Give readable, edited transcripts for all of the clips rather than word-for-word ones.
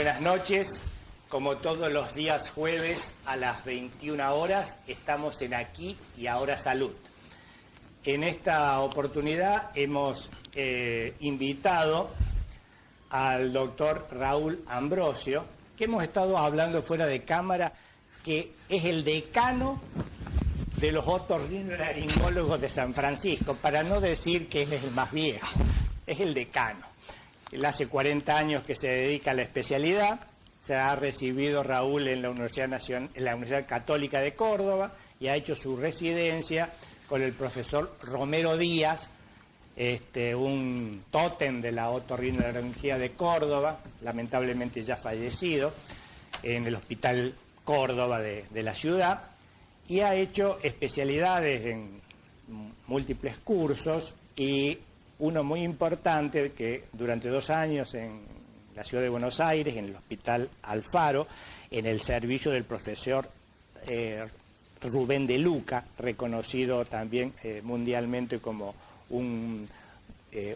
buenas noches. Como todos los días jueves a las 21 horas, estamos en Aquí y Ahora Salud. En esta oportunidad hemos invitado al doctor Raúl Ambrosio, que hemos estado hablando fuera de cámara, que es el decano de los otorrinolaringólogos de San Francisco, para no decir que él es el más viejo, es el decano. Él hace 40 años que se dedica a la especialidad. Se ha recibido Raúl en la Universidad Católica de Córdoba y ha hecho su residencia con el profesor Romero Díaz, un tótem de la otorrinolaringología de Córdoba, lamentablemente ya fallecido, en el Hospital Córdoba de la ciudad, y ha hecho especialidades en múltiples cursos, y uno muy importante que durante 2 años en la ciudad de Buenos Aires, en el Hospital Alfaro, en el servicio del profesor Rubén de Luca, reconocido también mundialmente como un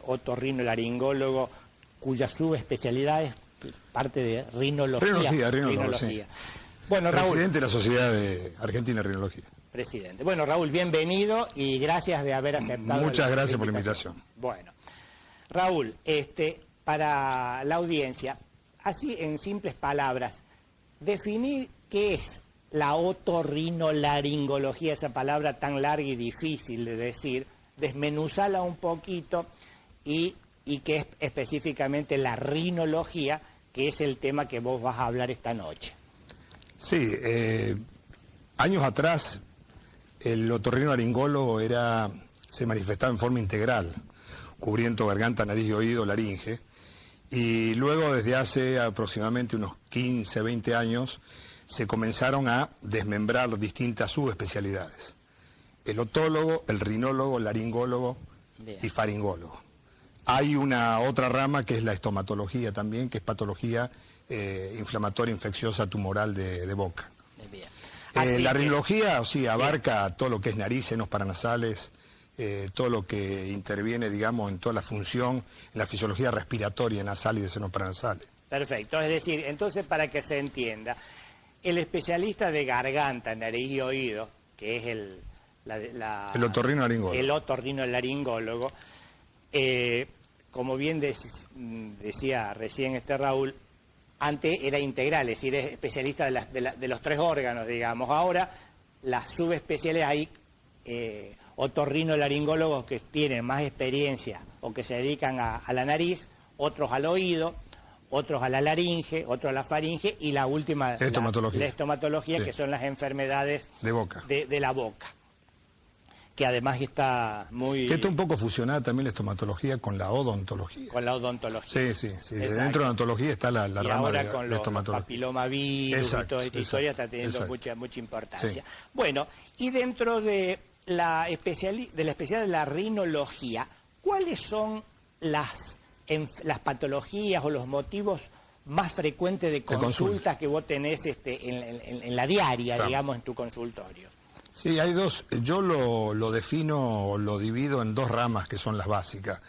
otorrinolaringólogo cuya subespecialidad es parte de rinología. Sí. Bueno, Raúl, presidente de la Sociedad Argentina de Rinología. Presidente. Bueno, Raúl, bienvenido y gracias de haber aceptado. Muchas gracias por la invitación. Bueno, Raúl, para la audiencia, así en simples palabras, definir qué es la otorrinolaringología, esa palabra tan larga y difícil de decir, desmenuzarla un poquito y qué es específicamente la rinología, que es el tema que vos vas a hablar esta noche. Sí, años atrás el otorrinolaringólogo se manifestaba en forma integral, cubriendo garganta, nariz y oído, laringe, y luego desde hace aproximadamente unos 15, 20 años se comenzaron a desmembrar distintas subespecialidades. El otólogo, el rinólogo, el laringólogo y faringólogo. Hay una otra rama que es la estomatología también, que es patología inflamatoria, infecciosa, tumoral de boca. La rinología sí abarca todo lo que es nariz, senos paranasales, todo lo que interviene, digamos, en toda la función, en la fisiología respiratoria nasal y de senos paranasales. Perfecto, es decir, entonces para que se entienda, el especialista de garganta, nariz y oído, que es el otorrinolaringólogo, como bien decía recién Raúl, antes era integral, es decir, es especialista de los 3 órganos, digamos. Ahora, las subespecialidades hay otorrinolaringólogos que tienen más experiencia o que se dedican a la nariz, otros al oído, otros a la laringe, otros a la faringe y la última, la estomatología, sí, que son las enfermedades de boca. De la boca, que además está muy... Que está un poco fusionada también la estomatología con la odontología. Con la odontología. Sí. Dentro de la odontología está la rama ahora de con la los estomatología. papilomavirus y toda esta historia está teniendo mucha importancia. Sí. Bueno, y dentro de la especialidad de la rinología, ¿cuáles son las patologías o los motivos más frecuentes de consultas que vos tenés en la diaria, claro, digamos, en tu consultorio? Sí, hay dos. Yo lo defino, lo divido en 2 ramas que son las básicas.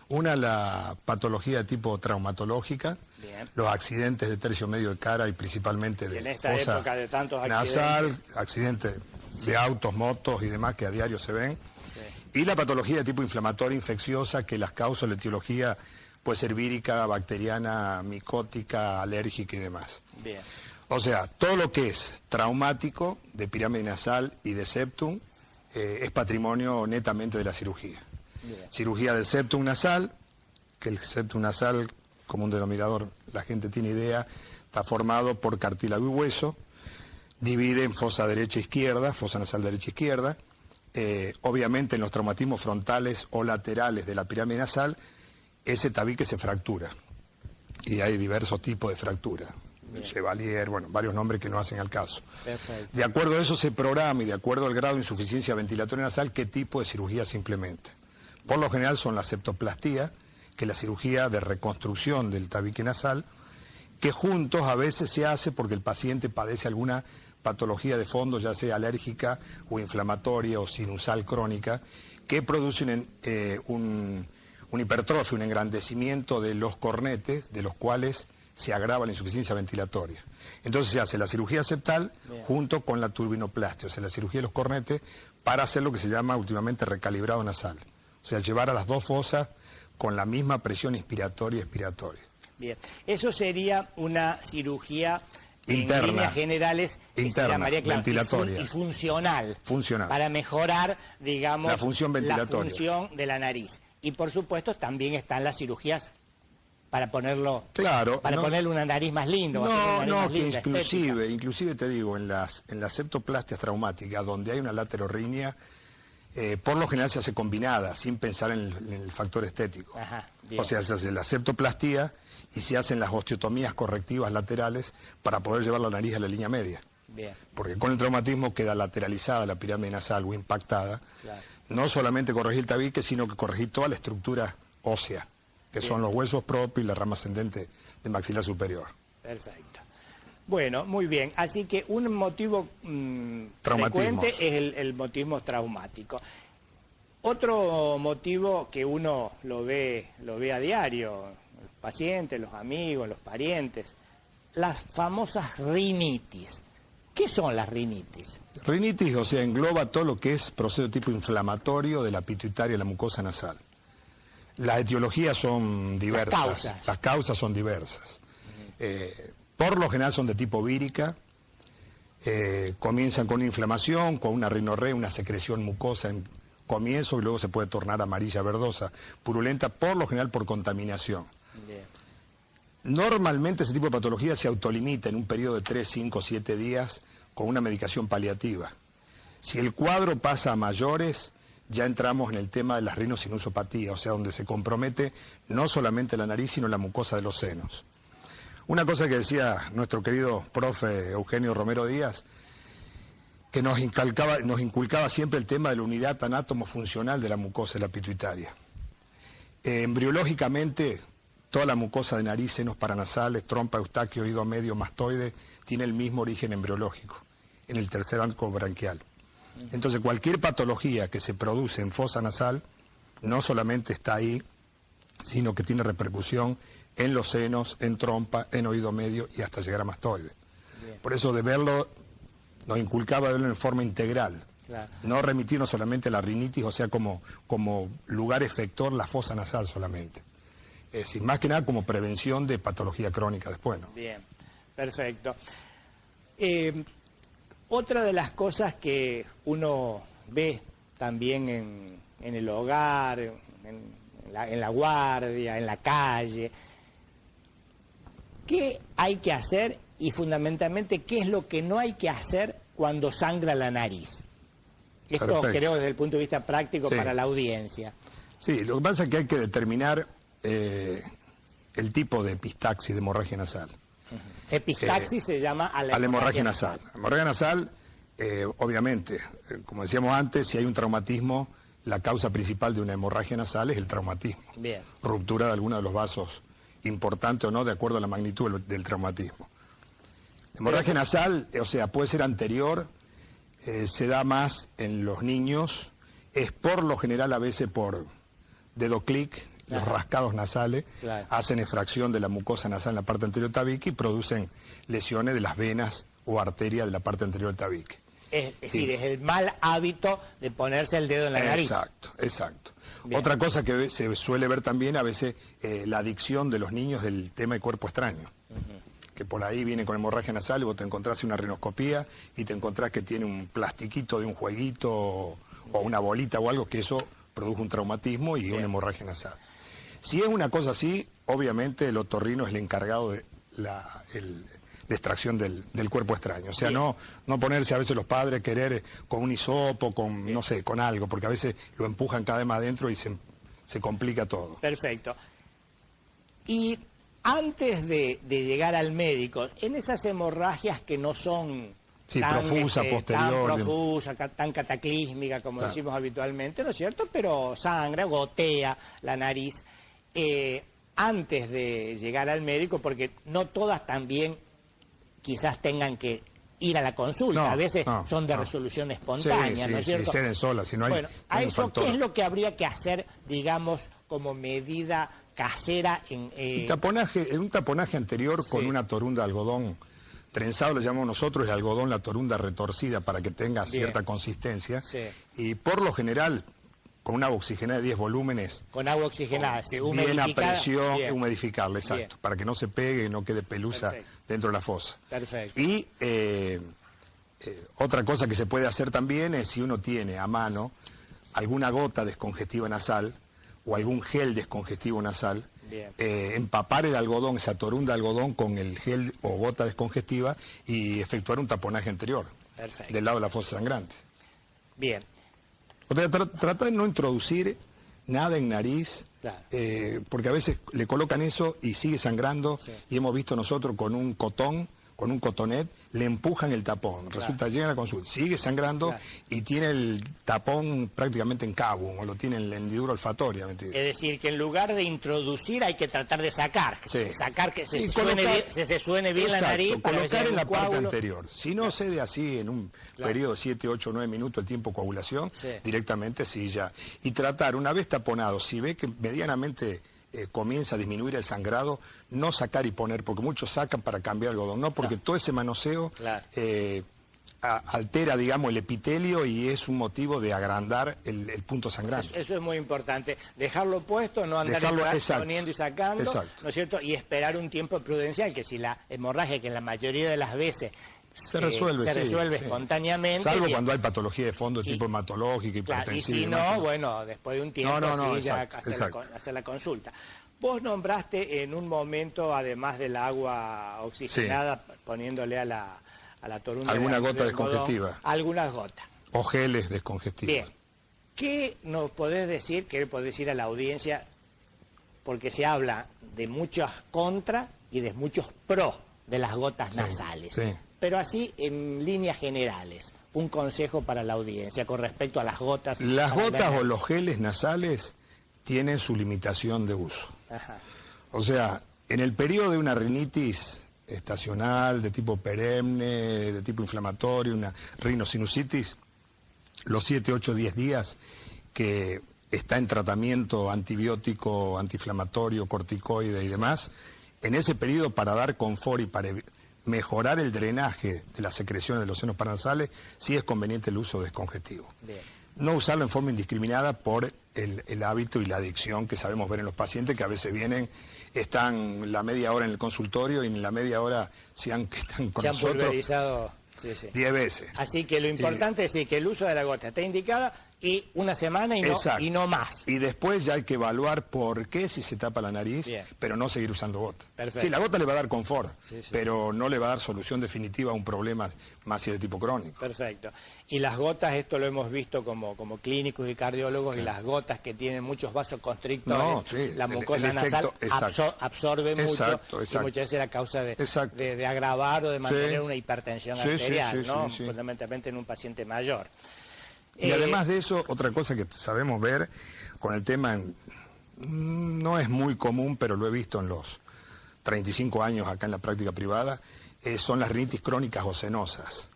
Una, la patología de tipo traumatológica, bien, los accidentes de tercio medio de cara y principalmente de en esta fosa época de tantos nasal, accidentes de autos, motos y demás que a diario se ven. Sí. Y la patología de tipo inflamatoria, infecciosa, que las causas, la etiología puede ser vírica, bacteriana, micótica, alérgica y demás. Bien. O sea, todo lo que es traumático, de pirámide nasal y de septum, es patrimonio netamente de la cirugía. Bien. Cirugía del septum nasal, que el septum nasal, como un denominador, la gente tiene idea, está formado por cartílago y hueso, divide en fosa derecha e izquierda, fosa nasal derecha e izquierda. Obviamente en los traumatismos frontales o laterales de la pirámide nasal, ese tabique se fractura. Y hay diversos tipos de fractura. Chevalier, bueno, varios nombres que no hacen al caso. Perfecto. De acuerdo a eso se programa y de acuerdo al grado de insuficiencia ventilatoria nasal, qué tipo de cirugía se implementa. Por lo general son la septoplastía, que es la cirugía de reconstrucción del tabique nasal, que juntos a veces se hace porque el paciente padece alguna patología de fondo, ya sea alérgica o inflamatoria o sinusal crónica, que produce un hipertrofia, un engrandecimiento de los cornetes, de los cuales se agrava la insuficiencia ventilatoria. Entonces se hace la cirugía septal junto con la turbinoplastia, o sea, la cirugía de los cornetes, para hacer lo que se llama últimamente recalibrado nasal. O sea, llevar a las dos fosas con la misma presión inspiratoria y expiratoria. Bien, eso sería una cirugía interna, en líneas generales, que se llamaría, claro, ventilatoria y funcional, para mejorar, digamos, la función ventilatoria, la función de la nariz. Y por supuesto también están las cirugías para ponerlo, ponerle una nariz más linda. Inclusive te digo, en las septoplastias traumáticas, donde hay una laterorrinia, por lo general se hace combinada, sin pensar en el factor estético. O sea, se hace la septoplastía y se hacen las osteotomías correctivas laterales para poder llevar la nariz a la línea media. Porque con el traumatismo queda lateralizada la pirámide nasal o impactada. No solamente corregir el tabique, sino que corregir toda la estructura ósea, que son los huesos propios y la rama ascendente del maxilar superior. Perfecto. Bueno, muy bien. Así que un motivo frecuente es el motivo traumático. Otro motivo que uno lo ve a diario, los pacientes, los amigos, los parientes, las famosas rinitis. ¿Qué son las rinitis? Rinitis, o sea, engloba todo lo que es proceso de tipo inflamatorio de la pituitaria y la mucosa nasal. Las etiologías son diversas. Las causas son diversas. Por lo general son de tipo vírica. Comienzan con una inflamación, con una rinorrea, una secreción mucosa en comienzo, y luego se puede tornar amarilla, verdosa, purulenta, por lo general por contaminación. Normalmente ese tipo de patología se autolimita en un periodo de 3, 5, 7 días con una medicación paliativa. Si el cuadro pasa a mayores, ya entramos en el tema de las rinosinusopatías, o sea, donde se compromete no solamente la nariz, sino la mucosa de los senos. Una cosa que decía nuestro querido profe Eugenio Romero Díaz, que nos inculcaba siempre el tema de la unidad anátomo-funcional de la mucosa de la pituitaria. Embriológicamente, toda la mucosa de nariz, senos paranasales, trompa, eustaquio, oído medio, mastoide, tiene el mismo origen embriológico, en el tercer arco branquial. Entonces, cualquier patología que se produce en fosa nasal, no solamente está ahí, sino que tiene repercusión en los senos, en trompa, en oído medio y hasta llegar a mastoide. Por eso de verlo, nos inculcaba verlo en forma integral. No remitirnos solamente a la rinitis, o sea, como lugar efector la fosa nasal solamente. Es decir, más que nada como prevención de patología crónica después, ¿no? Bien, perfecto. Otra de las cosas que uno ve también en el hogar, en la guardia, en la calle, ¿qué hay que hacer y fundamentalmente qué es lo que no hay que hacer cuando sangra la nariz? Esto creo desde el punto de vista práctico para la audiencia. Sí, lo que pasa es que hay que determinar el tipo de epistaxis, de hemorragia nasal. Epistaxis se llama a la hemorragia nasal. La hemorragia nasal, obviamente, como decíamos antes, si hay un traumatismo, la causa principal de una hemorragia nasal es el traumatismo. Ruptura de alguno de los vasos, importante o no, de acuerdo a la magnitud del traumatismo. La hemorragia nasal, o sea, puede ser anterior, se da más en los niños, es por lo general a veces por dedo clic, los rascados nasales, hacen efracción de la mucosa nasal en la parte anterior del tabique y producen lesiones de las venas o arterias de la parte anterior del tabique. Es decir, es el mal hábito de ponerse el dedo en la nariz. Exacto. Otra cosa que se suele ver también a veces, la adicción de los niños del tema de cuerpo extraño. Que por ahí viene con hemorragia nasal y vos te encontrás una rinoscopía y te encontrás que tiene un plastiquito de un jueguito o una bolita o algo, que eso produce un traumatismo y una hemorragia nasal. Si es una cosa así, obviamente el otorrino es el encargado de la extracción del cuerpo extraño. O sea, no ponerse a veces los padres querer con un hisopo, con no sé, con algo, porque a veces lo empujan cada vez más adentro y se complica todo. Perfecto. Y antes de llegar al médico, en esas hemorragias que no son tan profusa, tan cataclísmica como decimos habitualmente, ¿no es cierto? Pero sangra, gotea la nariz. Antes de llegar al médico, porque no todas también quizás tengan que ir a la consulta, a veces son de resolución espontánea, ¿no es cierto? Sí, ceden solas, si no hay... Bueno, a eso, ¿qué es lo que habría que hacer, digamos, como medida casera. Un taponaje anterior con una torunda de algodón trenzado, lo llamamos nosotros, el algodón, la torunda retorcida para que tenga cierta consistencia. Sí. Y por lo general, con una agua oxigenada de 10 volúmenes. Con agua oxigenada, bien a presión, humidificarla, exacto, para que no se pegue y no quede pelusa dentro de la fosa. Perfecto. Y otra cosa que se puede hacer también es, si uno tiene a mano alguna gota descongestiva nasal o algún gel descongestivo nasal, empapar el algodón, esa torunda de algodón con el gel o gota descongestiva y efectuar un taponaje anterior. Perfecto. Del lado de la fosa sangrante. Bien. Trata de no introducir nada en nariz, porque a veces le colocan eso y sigue sangrando, y hemos visto nosotros con un cotonet, le empujan el tapón, resulta, llega a la consulta, sigue sangrando y tiene el tapón prácticamente en cabo, o lo tiene en la hendidura olfatoria. Es decir, que en lugar de introducir hay que tratar de sacar, sacar que se suene bien la nariz. Colocar en la parte anterior. Si no cede así en un periodo de 7, 8, 9 minutos el tiempo de coagulación, directamente ya. Y tratar, una vez taponado, si ve que medianamente comienza a disminuir el sangrado, no sacar y poner, porque muchos sacan para cambiar el algodón, no, porque todo ese manoseo altera, digamos, el epitelio y es un motivo de agrandar el punto sangrante. Eso es muy importante, dejarlo puesto, no andar poniendo y sacando, ¿no es cierto? Y esperar un tiempo prudencial, que si la hemorragia, que la mayoría de las veces se resuelve espontáneamente. Salvo cuando hay patología de fondo tipo hematológica, hipertensiva. Y si no, bueno, después de un tiempo hacer la consulta. Vos nombraste en un momento, además del agua oxigenada, poniéndole a la torunda alguna gota descongestiva. Algunas gotas. O geles descongestivos. Bien. ¿Qué nos podés decir, qué le podés decir a la audiencia? Porque se habla de muchos contra y de muchos pro de las gotas nasales. Pero así, en líneas generales, un consejo para la audiencia con respecto a las gotas. Las gotas o los geles nasales tienen su limitación de uso. O sea, en el periodo de una rinitis estacional, de tipo perenne, de tipo inflamatorio, una rinosinusitis, los 7, 8, 10 días que está en tratamiento antibiótico, antiinflamatorio, corticoide y demás, en ese periodo, para dar confort y para mejorar el drenaje de las secreciones de los senos paranasales, sí es conveniente el uso descongestivo. No usarlo en forma indiscriminada por el hábito y la adicción que sabemos ver en los pacientes, que a veces están la media hora en el consultorio y en la media hora están con nosotros. Pulverizado 10 veces. Así que lo importante es que el uso de la gota está indicada y una semana y no más. Y después ya hay que evaluar por qué si se tapa la nariz, pero no seguir usando gota. Perfecto. Sí, la gota le va a dar confort, pero no le va a dar solución definitiva a un problema más de tipo crónico. Perfecto. Y las gotas, esto lo hemos visto como clínicos y cardiólogos, y las gotas que tienen muchos vasoconstrictores, la mucosa nasal absorbe mucho, y muchas veces la causa de agravar o de mantener una hipertensión arterial, ¿no? Fundamentalmente en un paciente mayor. Y además de eso, otra cosa que sabemos ver con el tema, no es muy común, pero lo he visto en los 35 años acá en la práctica privada, son las rinitis crónicas o senosas.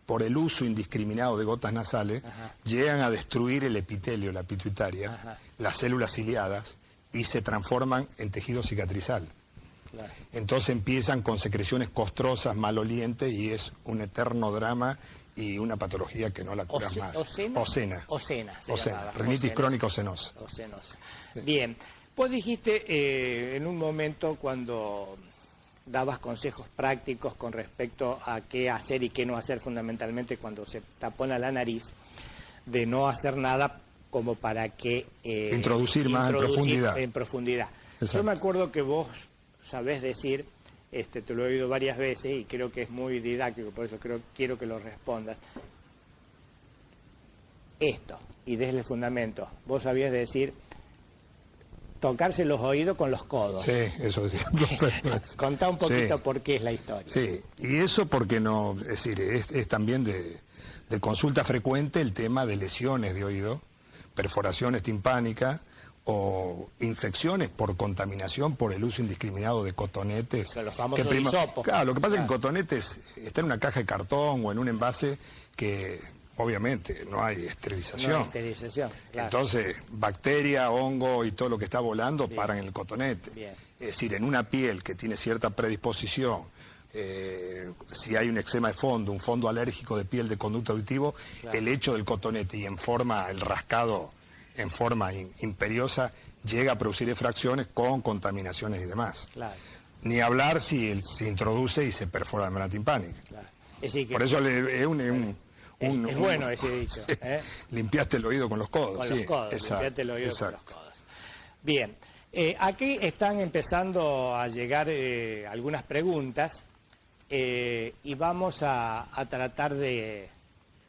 Por el uso indiscriminado de gotas nasales, llegan a destruir el epitelio, la pituitaria, las células ciliadas, y se transforman en tejido cicatrizal. Entonces empiezan con secreciones costrosas, malolientes, y es un eterno drama y una patología que no la curas más. Ocena. Rinitis crónica ocenosa. Bien. Vos dijiste en un momento, cuando dabas consejos prácticos con respecto a qué hacer y qué no hacer, fundamentalmente cuando se tapona la nariz, de no hacer nada como para que... introducir más en profundidad. Yo me acuerdo que vos sabés decir... te lo he oído varias veces y creo que es muy didáctico, por eso quiero que lo respondas. Esto, y desde el fundamento, vos sabías decir, tocarse los oídos con los codos. Sí, eso decía. Contá un poquito por qué es la historia. Sí, y eso porque no, es decir, es también de consulta frecuente el tema de lesiones de oído, perforaciones timpánicas, o infecciones por contaminación por el uso indiscriminado de cotonetes. Los famosos hisopos. Claro, lo que pasa es que el cotonete está en una caja de cartón o en un envase que obviamente, no hay esterilización. No hay esterilización, claro. Entonces, bacteria, hongo y todo lo que está volando Bien. paran en el cotonete. Bien. Es decir, en una piel que tiene cierta predisposición, si hay un eczema de fondo, un fondo alérgico de piel de conducto auditivo, claro, el hecho del cotonete y el rascado en forma imperiosa llega a producir efracciones con contaminaciones y demás. Claro. Ni hablar si se introduce y se perfora la membrana timpánica. Claro. Es decir, que por eso es bueno ese dicho. Limpiaste el oído con los codos. Con los codos, limpiaste el oído con los codos. Bien, aquí están empezando a llegar algunas preguntas y vamos a tratar de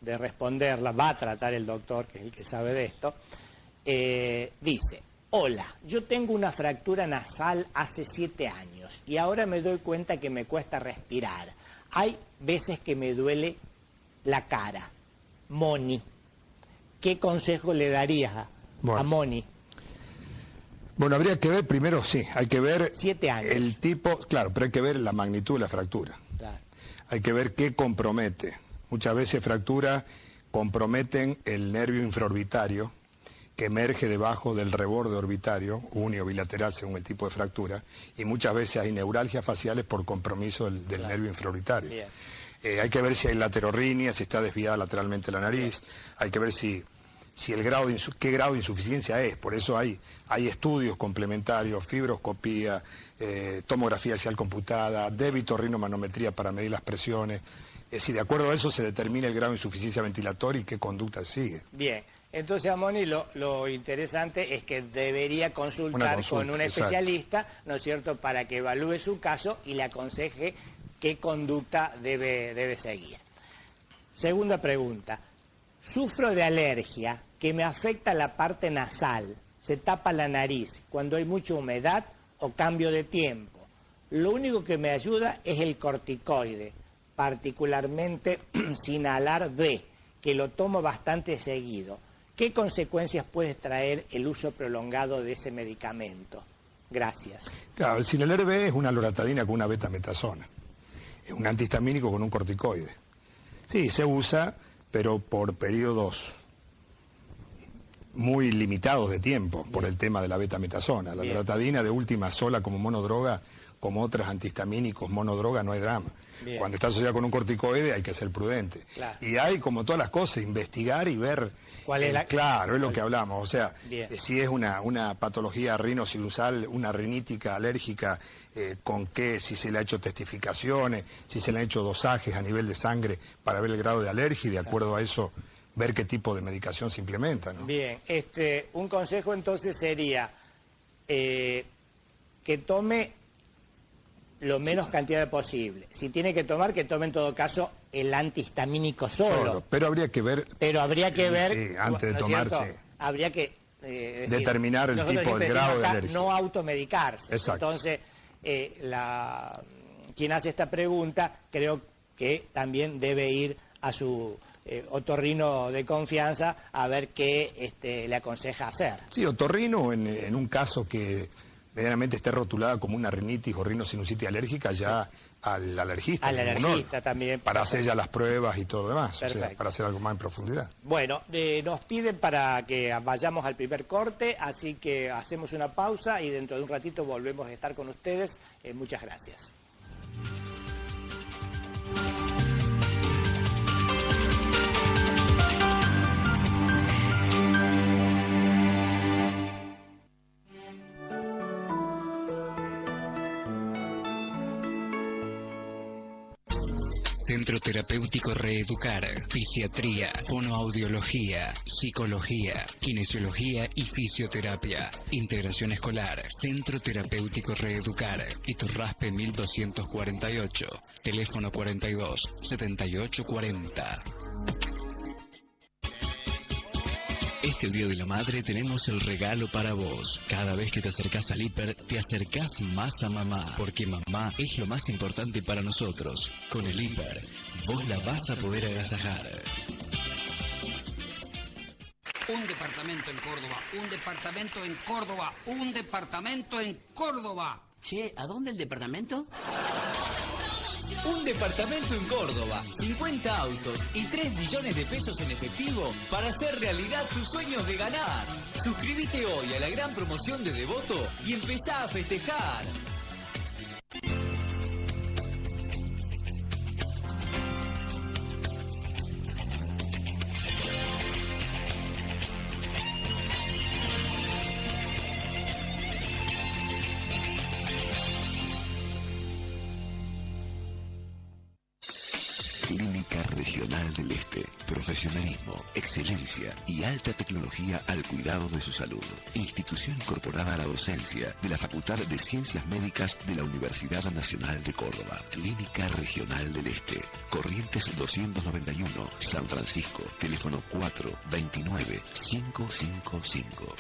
responderlas. Va a tratar el doctor, que es el que sabe de esto. Dice: hola, yo tengo una fractura nasal hace 7 años y ahora me doy cuenta que me cuesta respirar. Hay veces que me duele la cara. Moni, ¿qué consejo le darías a Moni? Bueno, habría que ver primero, sí, hay que ver 7 años. El tipo, claro, pero hay que ver la magnitud de la fractura. Claro. Hay que ver qué compromete. Muchas veces fracturas comprometen el nervio infraorbitario, que emerge debajo del reborde orbitario, uni o bilateral según el tipo de fractura, y muchas veces hay neuralgias faciales por compromiso del claro, nervio infraorbitario. Hay que ver si hay laterorrinia, si está desviada lateralmente la nariz. Bien. Hay que ver qué grado de insuficiencia es. Por eso hay estudios complementarios, fibroscopía, tomografía axial computada, débito-rinomanometría para medir las presiones. Es decir, de acuerdo a eso se determina el grado de insuficiencia ventilatoria y qué conducta sigue. Bien. Entonces, a Moni, lo interesante es que debería consultar con un especialista, exacto, ¿no es cierto?, para que evalúe su caso y le aconseje qué conducta debe seguir. Segunda pregunta. Sufro de alergia que me afecta la parte nasal, se tapa la nariz cuando hay mucha humedad o cambio de tiempo. Lo único que me ayuda es el corticoide, particularmente Sinalar B, que lo tomo bastante seguido. ¿Qué consecuencias puede traer el uso prolongado de ese medicamento? Gracias. Claro, el Sinalar B es una loratadina con una betametasona. Es un antihistamínico con un corticoide. Sí, se usa, pero por periodos muy limitados de tiempo, por el tema de la betametasona. La loratadina de última sola como monodroga, como otros antihistamínicos monodroga, no hay drama. Bien. Cuando está asociada con un corticoide hay que ser prudente. Claro. Y hay, como todas las cosas, investigar y ver... ¿Cuál es la... Claro, es lo que hablamos. O sea, si es una patología rinosinusal, una rinítica alérgica, con qué, si se le ha hecho testificaciones, si se le han hecho dosajes a nivel de sangre para ver el grado de alergia y de acuerdo a eso ver qué tipo de medicación se implementa, ¿no? Bien, un consejo entonces sería que tome lo menos cantidad posible. Si tiene que tomar, que tome en todo caso el antihistamínico solo. Pero habría que ver... Sí, antes de tomarse. Habría que... determinar el tipo, el grado de alergia. No automedicarse. Exacto. Entonces, quien hace esta pregunta creo que también debe ir a su otorrino de confianza a ver qué le aconseja hacer. Sí, otorrino en un caso que medianamente esté rotulada como una rinitis o rinosinusitis alérgica, ya sí, al alergista. Al alergista también. Para hacer ya las pruebas y todo lo demás, o sea, para hacer algo más en profundidad. Bueno, nos piden para que vayamos al primer corte, así que hacemos una pausa y dentro de un ratito volvemos a estar con ustedes. Muchas gracias. Centro Terapéutico Reeducar, Fisiatría, Fonoaudiología, Psicología, Kinesiología y Fisioterapia. Integración escolar, Centro Terapéutico Reeducar, Iturraspe 1248, teléfono 42 78 40. Este Día de la Madre tenemos el regalo para vos. Cada vez que te acercás al hiper, te acercás más a mamá, porque mamá es lo más importante para nosotros. Con el hiper, vos la vas a poder agasajar. Un departamento en Córdoba, un departamento en Córdoba, un departamento en Córdoba. Che, ¿a dónde el departamento? Un departamento en Córdoba, 50 autos y 3 millones de pesos en efectivo para hacer realidad tus sueños de ganar. Suscríbete hoy a la gran promoción de Devoto y empezá a festejar. Clínica Regional del Este. Profesionalismo, excelencia y alta tecnología al cuidado de su salud. Institución incorporada a la docencia de la Facultad de Ciencias Médicas de la Universidad Nacional de Córdoba. Clínica Regional del Este. Corrientes 291, San Francisco. Teléfono 429-555.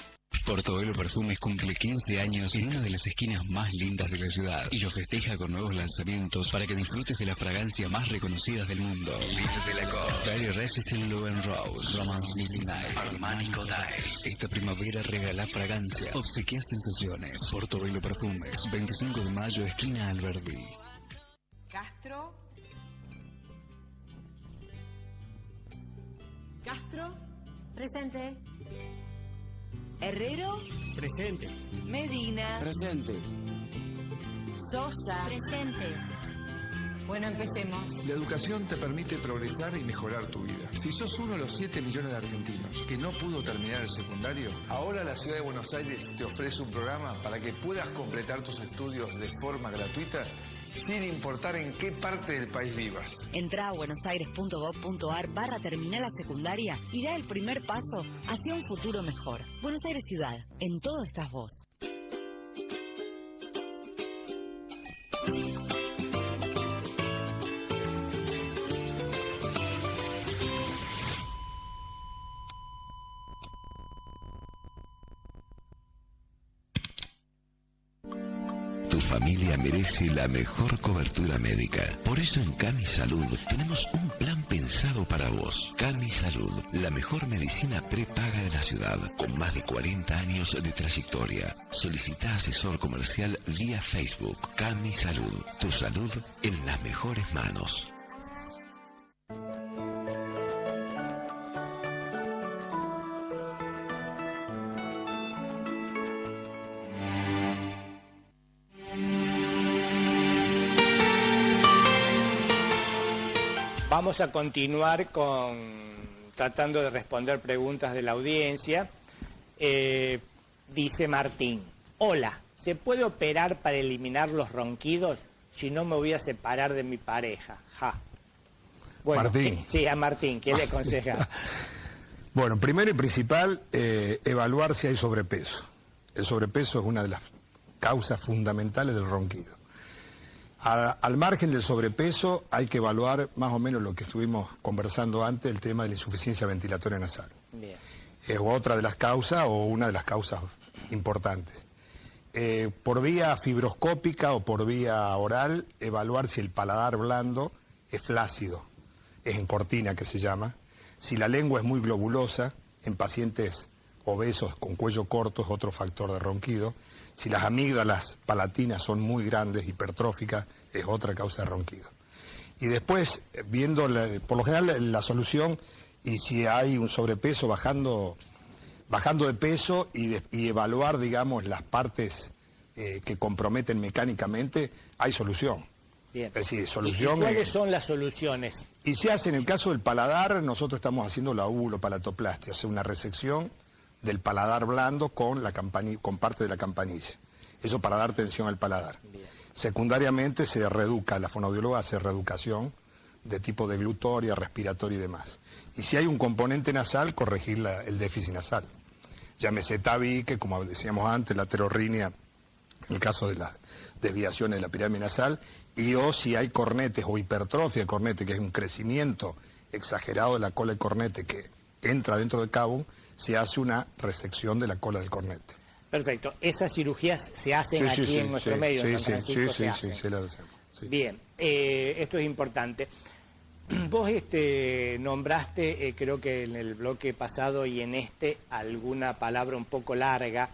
Portobelo Perfumes cumple 15 años en una de las esquinas más lindas de la ciudad y lo festeja con nuevos lanzamientos para que disfrutes de la fragancia más reconocida del mundo. Líder de la Costa, Very Resistant Love and Rose, Romance Midnight, Armani Codice. Esta primavera regala fragancia, obsequia sensaciones. Portobelo Perfumes, 25 de mayo, esquina Alberdi. Castro. Castro. Presente. Herrero. Presente. Medina. Presente. Sosa. Presente. Bueno, empecemos. La educación te permite progresar y mejorar tu vida. Si sos uno de los 7 millones de argentinos que no pudo terminar el secundario, ahora la Ciudad de Buenos Aires te ofrece un programa para que puedas completar tus estudios de forma gratuita sin importar en qué parte del país vivas. Entrá a buenosaires.gov.ar/terminar la secundaria y da el primer paso hacia un futuro mejor. Buenos Aires Ciudad, en todo estás vos. Tu familia merece la mejor cobertura médica. Por eso en Cami Salud tenemos un plan pensado para vos. Cami Salud, la mejor medicina prepaga de la ciudad, con más de 40 años de trayectoria. Solicita asesor comercial vía Facebook. Cami Salud, tu salud en las mejores manos. Vamos a continuar tratando de responder preguntas de la audiencia. Dice Martín, hola, ¿se puede operar para eliminar los ronquidos? Si no me voy a separar de mi pareja. Ja. Bueno, Martín. Sí, a Martín, ¿qué le aconseja? Bueno, primero y principal, evaluar si hay sobrepeso. El sobrepeso es una de las causas fundamentales del ronquido. Al margen del sobrepeso hay que evaluar más o menos lo que estuvimos conversando antes, el tema de la insuficiencia ventilatoria nasal. Bien. Es otra de las causas o una de las causas importantes. Por vía fibroscópica o por vía oral, evaluar si el paladar blando es flácido, es en cortina que se llama. Si la lengua es muy globulosa, en pacientes obesos con cuello corto es otro factor de ronquido. Si las amígdalas palatinas son muy grandes, hipertróficas, es otra causa de ronquido. Y después, viendo por lo general la solución, y si hay un sobrepeso, bajando de peso y evaluar, digamos, las partes que comprometen mecánicamente, hay solución. Bien. Es decir, solución. ¿Y cuáles son las soluciones? Y se hace en el caso del paladar, nosotros estamos haciendo la uvulopalatoplastia, o sea, una resección del paladar blando con parte de la campanilla. Eso para dar tensión al paladar. Bien. Secundariamente se reeduca, la fonoaudióloga hace reeducación de tipo deglutoria, respiratoria y demás. Y si hay un componente nasal, corregir el déficit nasal. Llámese tabique, como decíamos antes, la laterorrinia, en el caso de las desviaciones de la pirámide nasal, o si hay cornetes o hipertrofia de cornete, que es un crecimiento exagerado de la cola del cornete que entra dentro del cavum, se hace una resección de la cola del cornete. Perfecto. ¿Esas cirugías se hacen aquí en nuestro medio, en San Francisco? Sí, las hacemos. Sí. Bien, esto es importante. Vos nombraste, creo que en el bloque pasado y en alguna palabra un poco larga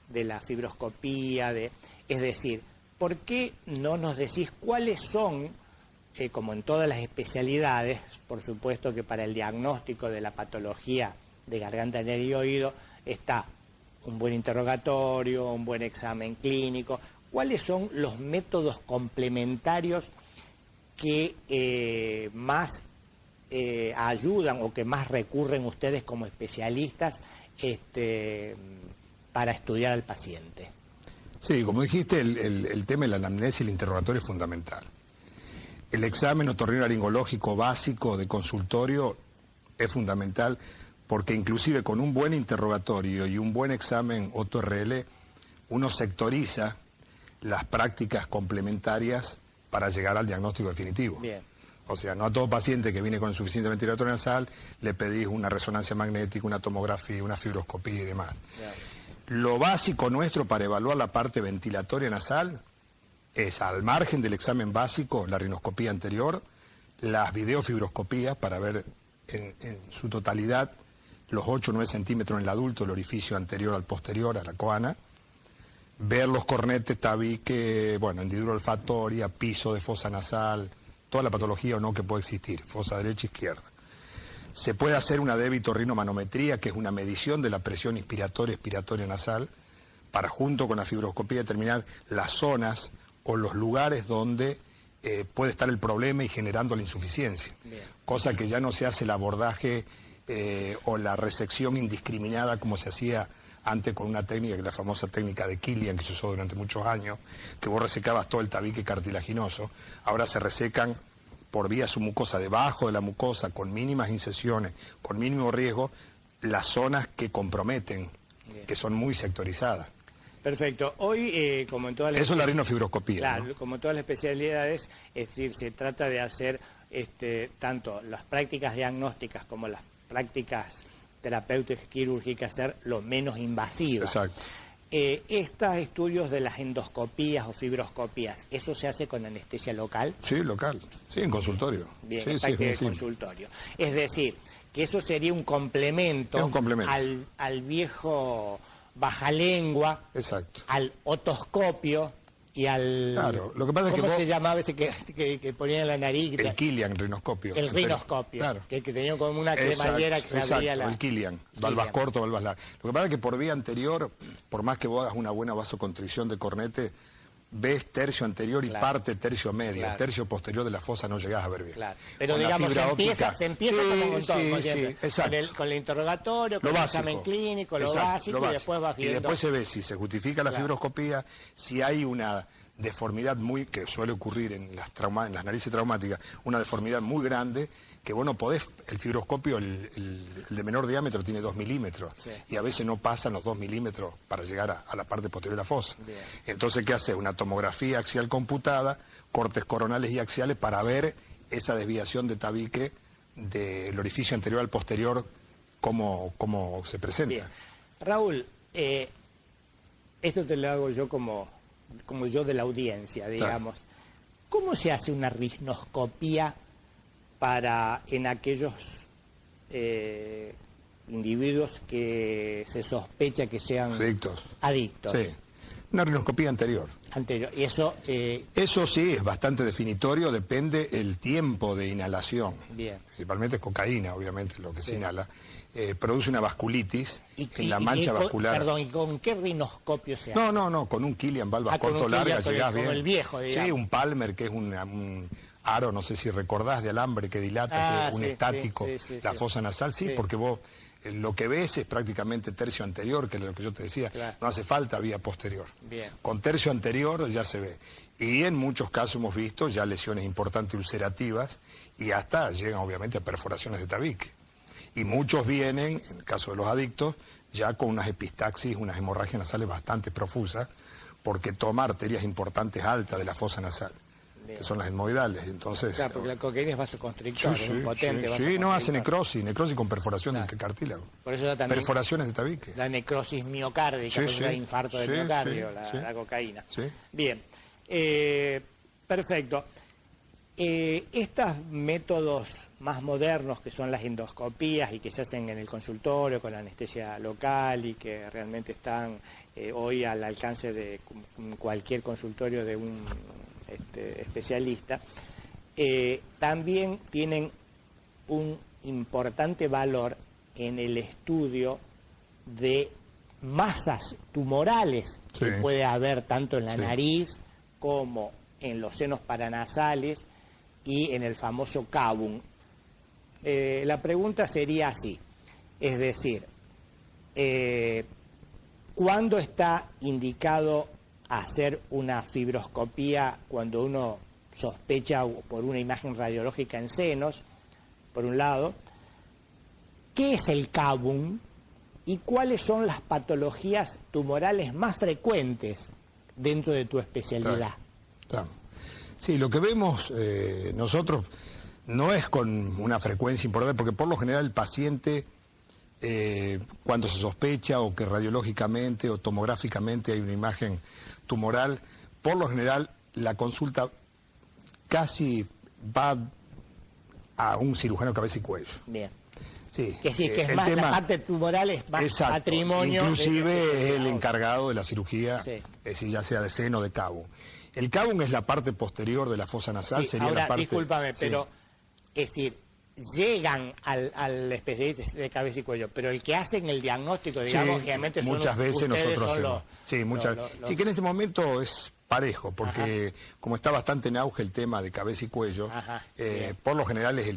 de la fibroscopía, es decir, ¿por qué no nos decís cuáles son como en todas las especialidades, por supuesto que para el diagnóstico de la patología de garganta, nariz y oído está un buen interrogatorio, un buen examen clínico. ¿Cuáles son los métodos complementarios que más ayudan o que más recurren ustedes como especialistas para estudiar al paciente? Sí, como dijiste, el tema de la anamnesis y el interrogatorio es fundamental. El examen otorrinolaringológico básico de consultorio es fundamental porque inclusive con un buen interrogatorio y un buen examen OTRL, uno sectoriza las prácticas complementarias para llegar al diagnóstico definitivo. Bien. O sea, no a todo paciente que viene con insuficiencia ventilatoria nasal le pedís una resonancia magnética, una tomografía, una fibroscopía y demás. Bien. Lo básico nuestro para evaluar la parte ventilatoria nasal es, al margen del examen básico, la rinoscopía anterior, las videofibroscopías para ver en su totalidad los 8 o 9 centímetros en el adulto, el orificio anterior al posterior, a la coana, ver los cornetes, tabique, bueno, hendidura olfatoria, piso de fosa nasal, toda la patología o no que puede existir, fosa derecha e izquierda. Se puede hacer una débito-rinomanometría, que es una medición de la presión inspiratoria, expiratoria nasal, para junto con la fibroscopía determinar las zonas o los lugares donde puede estar el problema y generando la insuficiencia. Bien. Cosa que ya no se hace el abordaje o la resección indiscriminada como se hacía antes con una técnica, que es la famosa técnica de Killian, que se usó durante muchos años, que vos resecabas todo el tabique cartilaginoso. Ahora se resecan por vía submucosa, debajo de la mucosa, con mínimas incisiones, con mínimo riesgo, las zonas que comprometen, bien, que son muy sectorizadas. Perfecto. Hoy, como en todas las... Eso es la rinofibroscopía. Claro, ¿no? Como en todas las especialidades, es decir, se trata de hacer tanto las prácticas diagnósticas como las prácticas terapéuticas quirúrgicas ser lo menos invasivas. Exacto. Estos estudios de las endoscopías o fibroscopías, ¿eso se hace con anestesia local? Sí, local. Sí, en consultorio. Bien, sí, en consultorio. Es decir, que eso sería un complemento, al viejo bajalengua, exacto, al otoscopio y al... Claro, lo que pasa es que ¿cómo se llamaba ese que ponían en la nariz? El Killian rinoscopio. El rinoscopio, claro, que tenía como una cremallera que se abría la... el Killian, valvas corto, valvas largas. Lo que pasa es que por vía anterior, por más que vos hagas una buena vasoconstricción de cornete, ves tercio anterior y parte tercio medio, tercio posterior de la fosa no llegás a ver bien. Claro. Pero con digamos, se empieza como con todo, con el interrogatorio, con el examen clínico, lo básico, y después vas viendo... Y después se ve si se justifica la fibroscopía, si hay una deformidad que suele ocurrir en las narices traumáticas, una deformidad muy grande, que vos no podés, el fibroscopio, el de menor diámetro tiene 2 milímetros, y a veces no pasan los 2 milímetros para llegar a la parte posterior de la fosa. Bien. Entonces, ¿qué hace? Una tomografía axial computada, cortes coronales y axiales para ver esa desviación de tabique del orificio anterior al posterior, cómo se presenta. Bien. Raúl, esto te lo hago yo como yo de la audiencia, digamos. Claro. ¿Cómo se hace una rinoscopía en aquellos individuos que se sospecha que sean adictos? Sí, una rinoscopía anterior. Y eso... Eso sí, es bastante definitorio, depende el tiempo de inhalación. Bien. Principalmente cocaína, obviamente, lo que se inhala. Produce una vasculitis en la mancha vascular. Perdón, ¿y con qué rinoscopio se hace? No, con un Killian, valvas corto larga, llegás bien. Con el viejo, digamos. Sí, un Palmer, que es un aro, no sé si recordás, de alambre que dilata, que es un estático, la fosa nasal, porque vos lo que ves es prácticamente tercio anterior, que es lo que yo te decía, claro, no hace falta vía posterior. Bien. Con tercio anterior ya se ve. Y en muchos casos hemos visto ya lesiones importantes ulcerativas y hasta llegan obviamente a perforaciones de tabique. Y muchos vienen, en el caso de los adictos, ya con unas epistaxis, unas hemorragias nasales bastante profusas, porque toma arterias importantes altas de la fosa nasal, que son las hemorroidales. Entonces, claro, porque la cocaína es vasoconstrictor, es un potente vasoconstrictor. Sí, no hace necrosis con perforación del cartílago. Por eso también perforaciones de tabique. La necrosis miocárdica, un infarto de miocardio, la cocaína. Sí. Bien, perfecto. Estos métodos más modernos, que son las endoscopías y que se hacen en el consultorio con la anestesia local y que realmente están hoy al alcance de cualquier consultorio de un especialista, también tienen un importante valor en el estudio de masas tumorales que puede haber tanto en la nariz como en los senos paranasales y en el famoso cavum. La pregunta sería así, es decir, ¿cuándo está indicado hacer una fibroscopía cuando uno sospecha por una imagen radiológica en senos, por un lado? ¿Qué es el cavum y cuáles son las patologías tumorales más frecuentes dentro de tu especialidad? Claro. Sí, lo que vemos nosotros no es con una frecuencia importante, porque por lo general el paciente, cuando se sospecha o que radiológicamente o tomográficamente hay una imagen tumoral, por lo general la consulta casi va a un cirujano cabeza y cuello. Bien. Sí, que sí, que es más, la parte tumoral es más exacto, patrimonio. Inclusive es el encargado de la cirugía, es decir, ya sea de seno o de cavum. El cavum es la parte posterior de la fosa nasal. Sí, sería ahora, la parte, discúlpame, pero es decir, llegan al especialista de cabeza y cuello, pero el que hacen el diagnóstico, digamos, generalmente son muchas veces nosotros hacemos. Sí, que en este momento es parejo, porque como está bastante en auge el tema de cabeza y cuello, por lo general es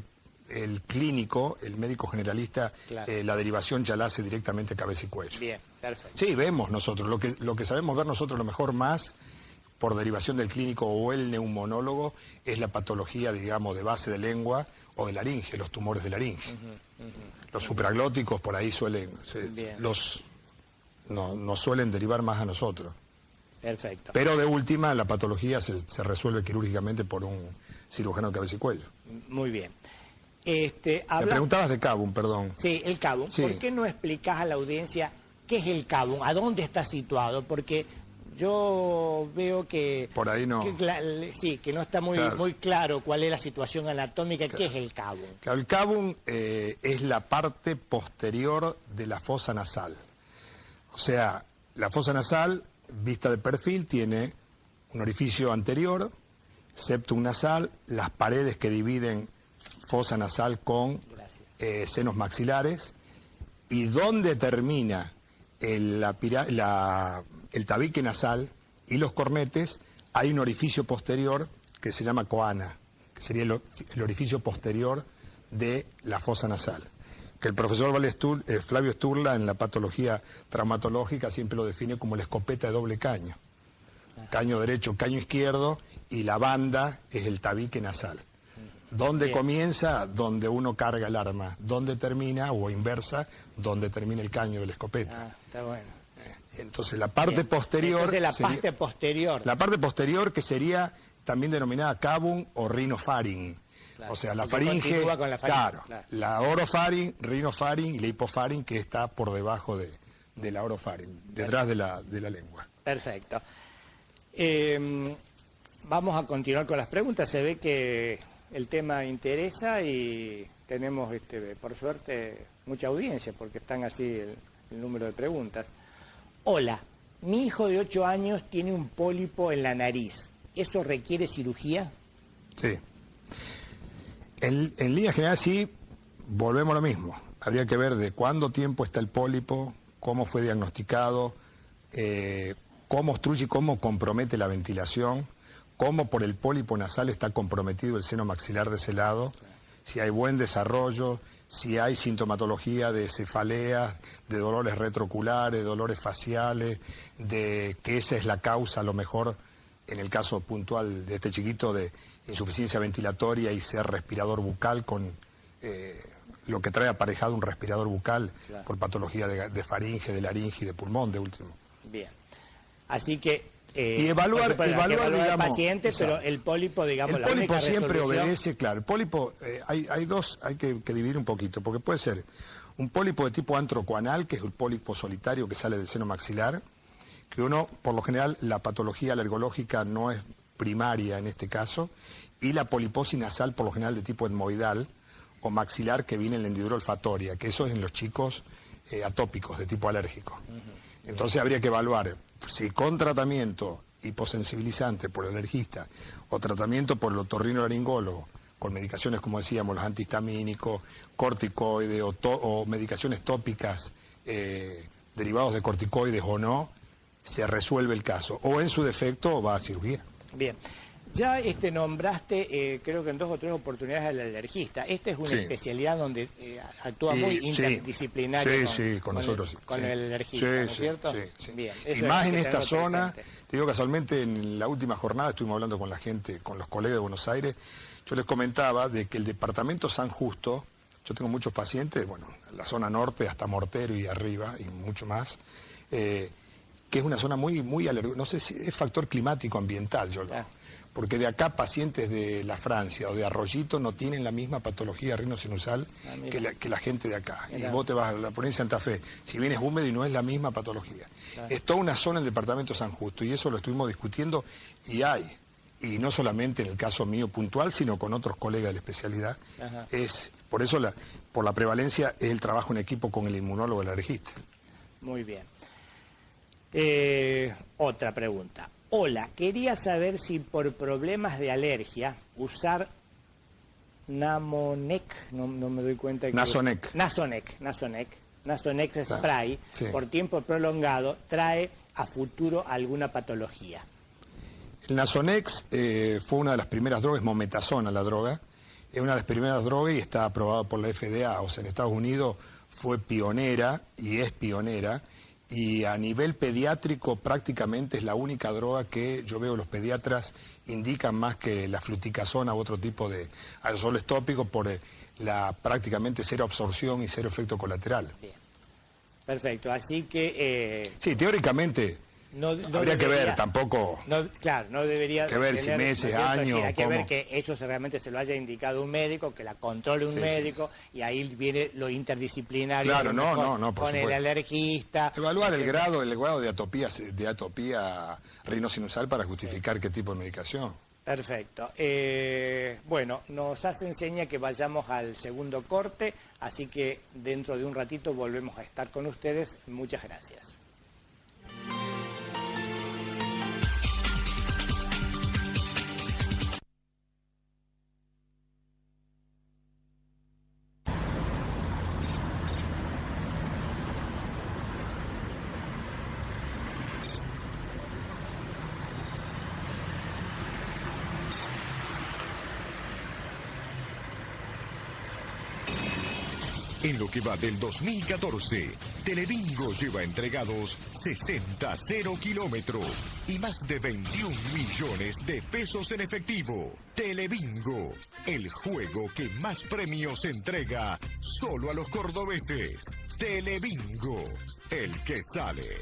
el clínico, el médico generalista, la derivación ya la hace directamente cabeza y cuello. Bien, perfecto. Sí, vemos nosotros, lo que sabemos ver nosotros, lo mejor más por derivación del clínico o el neumonólogo, es la patología, digamos, de base de lengua o de laringe, los tumores de laringe. Los supraglóticos por ahí suelen, nos suelen derivar más a nosotros. Perfecto. Pero de última, la patología se resuelve quirúrgicamente por un cirujano de cabeza y cuello. Muy bien. Me preguntabas de cavum, perdón. Sí, el cavum. Sí. ¿Por qué no explicás a la audiencia qué es el cavum? ¿A dónde está situado? Porque yo veo que... Por ahí no. Que no está muy claro cuál es la situación anatómica. ¿Qué es el cavum? Claro, el cavum es la parte posterior de la fosa nasal. O sea, la fosa nasal, vista de perfil, tiene un orificio anterior, septum nasal, las paredes que dividen fosa nasal con senos maxilares, y donde termina el tabique nasal y los cornetes, hay un orificio posterior que se llama coana, que sería el orificio posterior de la fosa nasal, que el profesor Flavio Sturla en la patología traumatológica siempre lo define como la escopeta de doble caño. Caño derecho, caño izquierdo, y la banda es el tabique nasal. ¿Dónde comienza? Donde uno carga el arma. ¿Dónde termina? O inversa, donde termina el caño de la escopeta. Está bueno. Entonces la parte posterior... Entonces la parte posterior. La parte posterior, que sería también denominada cavum o rinofaring. Claro, o sea, la faringe, con la faringe, la orofaring, rinofaring y la hipofaring, que está por debajo de la orofaring, detrás de la lengua. Perfecto. Vamos a continuar con las preguntas. Se ve que el tema interesa y tenemos, por suerte, mucha audiencia, porque están así el número de preguntas. Hola, mi hijo de 8 años tiene un pólipo en la nariz. ¿Eso requiere cirugía? Sí. En línea general sí, volvemos a lo mismo. Habría que ver de cuánto tiempo está el pólipo, cómo fue diagnosticado, cómo obstruye y cómo compromete la ventilación, cómo por el pólipo nasal está comprometido el seno maxilar de ese lado, si hay buen desarrollo, si hay sintomatología de cefaleas, de dolores retrooculares, dolores faciales, de que esa es la causa, a lo mejor, en el caso puntual de este chiquito, de insuficiencia ventilatoria y ser respirador bucal, con lo que trae aparejado un respirador bucal por patología de faringe, de laringe y de pulmón, de último. Bien. Así que... y evaluar digamos, al paciente, pero el pólipo, digamos, el pólipo siempre obedece, claro. El pólipo, hay que dividir un poquito, porque puede ser un pólipo de tipo antrocoanal, que es el pólipo solitario que sale del seno maxilar, que uno, por lo general, la patología alergológica no es primaria en este caso, y la poliposis nasal, por lo general, de tipo etmoidal o maxilar, que viene en la hendidura olfatoria, que eso es en los chicos atópicos, de tipo alérgico. Entonces habría que evaluar si con tratamiento hiposensibilizante por el alergista o tratamiento por el otorrinolaringólogo, con medicaciones, como decíamos, los antihistamínicos, corticoides o medicaciones tópicas derivados de corticoides o no, se resuelve el caso. O en su defecto va a cirugía. Bien. Ya nombraste, creo que en 2 o 3 oportunidades al alergista. Esta es una especialidad donde actúa muy interdisciplinario con nosotros. Con el alergista, ¿no es cierto? Sí. Bien, y más en esta zona, te digo casualmente, en la última jornada estuvimos hablando con la gente, con los colegas de Buenos Aires, yo les comentaba de que el departamento San Justo, yo tengo muchos pacientes, bueno, en la zona norte hasta Mortero y arriba, y mucho más, que es una zona muy alergónica, no sé si es factor climático ambiental, porque de acá pacientes de la Francia o de Arroyito no tienen la misma patología rinosinusal que la gente de acá. Y vos te vas a la provincia de Santa Fe, si vienes húmedo y no es la misma patología. Es toda una zona en el departamento San Justo y eso lo estuvimos discutiendo y hay. Y no solamente en el caso mío puntual, sino con otros colegas de la especialidad. Por eso, por la prevalencia, es el trabajo en equipo con el inmunólogo y el alergista. Muy bien. Otra pregunta. Hola, quería saber si por problemas de alergia usar Namonec, no me doy cuenta que... Nasonex spray por tiempo prolongado trae a futuro alguna patología. El Nasonex fue una de las primeras drogas, mometasona la droga, es una de las primeras drogas y está aprobada por la FDA, o sea, en Estados Unidos fue pionera y es pionera, y a nivel pediátrico prácticamente es la única droga que yo veo los pediatras indican más que la fluticasona u otro tipo de aerosoles tópicos por la prácticamente cero absorción y cero efecto colateral. Bien. Perfecto, así que... Sí, teóricamente... No habría que ver tampoco. Claro, no debería que ver si meses, años. Sí, hay que ver que eso realmente se lo haya indicado un médico, que la controle un médico, y ahí viene lo interdisciplinario. Claro, por con supuesto. El alergista. Evaluar el grado de atopía rinosinusal para justificar qué tipo de medicación. Perfecto. Bueno, nos hace seña que vayamos al segundo corte, así que dentro de un ratito volvemos a estar con ustedes. Muchas gracias. En lo que va del 2014, Telebingo lleva entregados 60 kilómetros y más de 21 millones de pesos en efectivo. Telebingo, el juego que más premios entrega solo a los cordobeses. Telebingo, el que sale.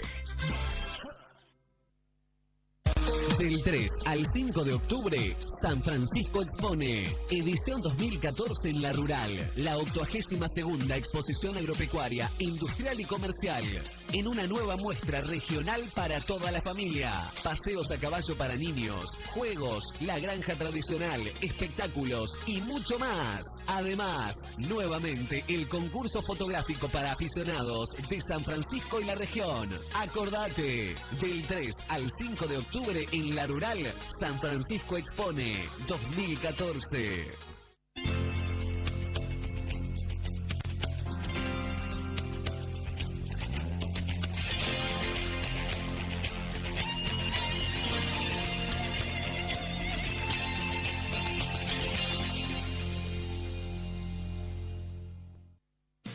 Del 3 al 5 de octubre, San Francisco expone, edición 2014 en La Rural, la 82ª exposición agropecuaria, industrial y comercial, en una nueva muestra regional para toda la familia, paseos a caballo para niños, juegos, la granja tradicional, espectáculos y mucho más. Además, nuevamente el concurso fotográfico para aficionados de San Francisco y la región. Acordate, del 3 al 5 de octubre en La Rural, San Francisco expone 2014.